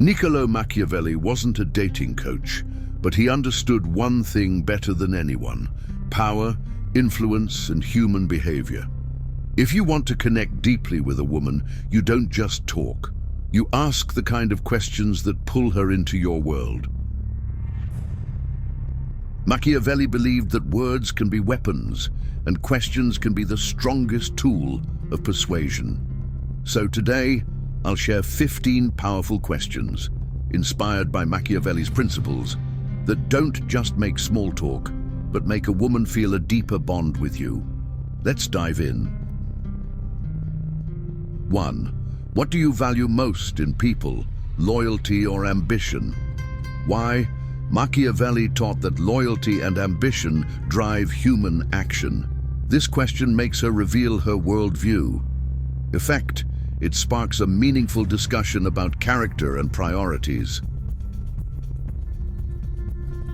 Niccolo Machiavelli wasn't a dating coach, but he understood one thing better than anyone: power, influence, and human behavior. If you want to connect deeply with a woman, you don't just talk. You ask the kind of questions that pull her into your world. Machiavelli believed that words can be weapons, and questions can be the strongest tool of persuasion. So today, I'll share 15 powerful questions, inspired by Machiavelli's principles, that don't just make small talk, but make a woman feel a deeper bond with you. Let's dive in. 1. What do you value most in people, loyalty or ambition? Why? Machiavelli taught that loyalty and ambition drive human action. This question makes her reveal her worldview. Effect: it sparks a meaningful discussion about character and priorities.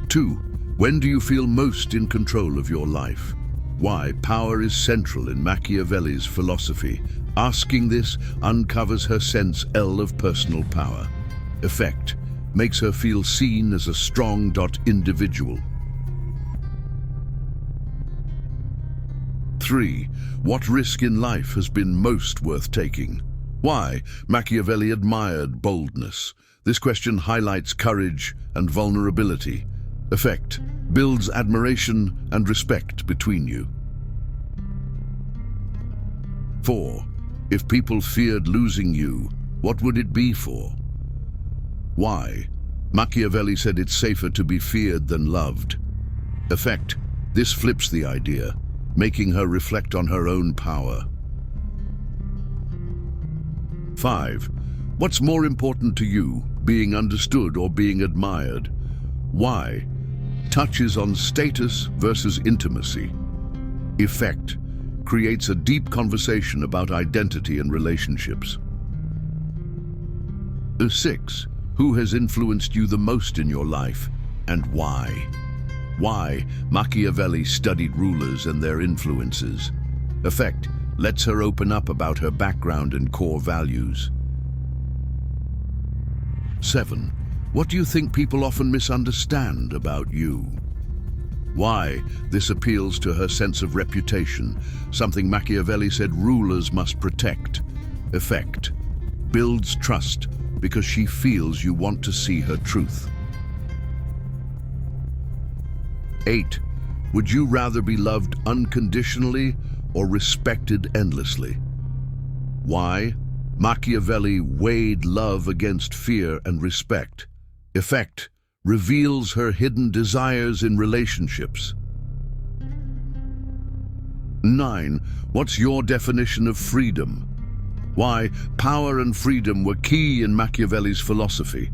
2. When do you feel most in control of your life? Why? Power is central in Machiavelli's philosophy. Asking this uncovers her sense of personal power. Effect: makes her feel seen as a strong individual. 3. What risk in life has been most worth taking? Why? Machiavelli admired boldness. This question highlights courage and vulnerability. Effect: builds admiration and respect between you. 4. If people feared losing you, what would it be for? Why? Machiavelli said it's safer to be feared than loved. Effect: this flips the idea, making her reflect on her own power. 5. What's more important to you, being understood or being admired? Why? Touches on status versus intimacy. Effect: creates a deep conversation about identity and relationships. 6. Who has influenced you the most in your life, and why? Why? Machiavelli studied rulers and their influences. Effect: lets her open up about her background and core values. 7. What do you think people often misunderstand about you? Why? This appeals to her sense of reputation, something Machiavelli said rulers must protect. Effect: builds trust because she feels you want to see her truth. 8. Would you rather be loved unconditionally or respected endlessly? Why? Machiavelli weighed love against fear and respect. Effect: reveals her hidden desires in relationships. 9. What's your definition of freedom? Why? Power and freedom were key in Machiavelli's philosophy.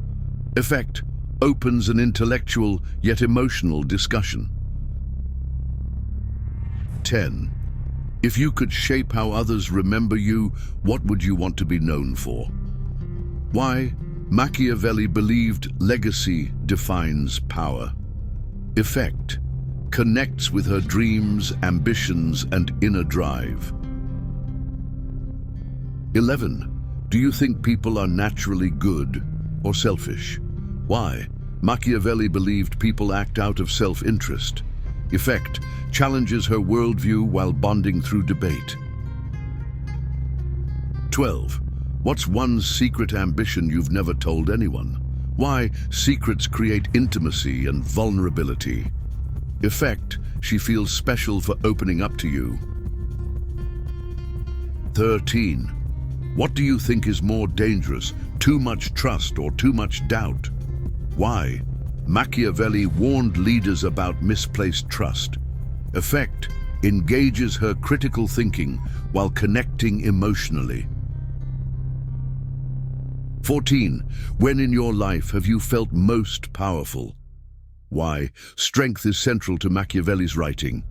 Effect: opens an intellectual yet emotional discussion. 10. If you could shape how others remember you, what would you want to be known for? Why? Machiavelli believed legacy defines power. Effect: connects with her dreams, ambitions, and inner drive. 11. Do you think people are naturally good or selfish? Why? Machiavelli believed people act out of self-interest. Effect: challenges her worldview while bonding through debate. 12. What's one secret ambition you've never told anyone? Why? Secrets create intimacy and vulnerability. Effect: she feels special for opening up to you. 13. What do you think is more dangerous, too much trust or too much doubt? Why? Machiavelli warned leaders about misplaced trust. Effect: engages her critical thinking while connecting emotionally. 14. When in your life have you felt most powerful? Why? Strength is central to Machiavelli's writing.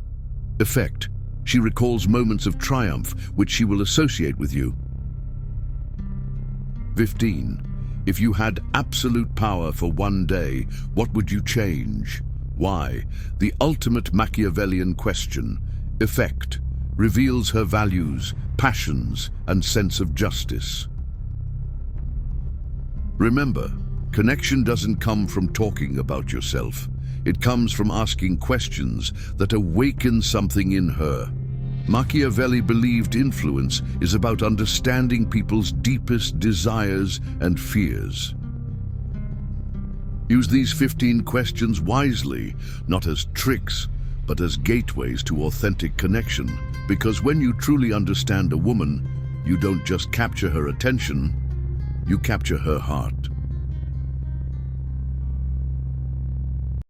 Effect: she recalls moments of triumph which she will associate with you. 15. If you had absolute power for one day, what would you change? Why? The ultimate Machiavellian question. Effect: reveals her values, passions, and sense of justice. Remember, Connection doesn't come from talking about yourself. It comes from asking questions that awaken something in her. Machiavelli believed influence is about understanding people's deepest desires and fears. Use these 15 questions wisely, not as tricks, but as gateways to authentic connection. Because when you truly understand a woman, you don't just capture her attention, you capture her heart.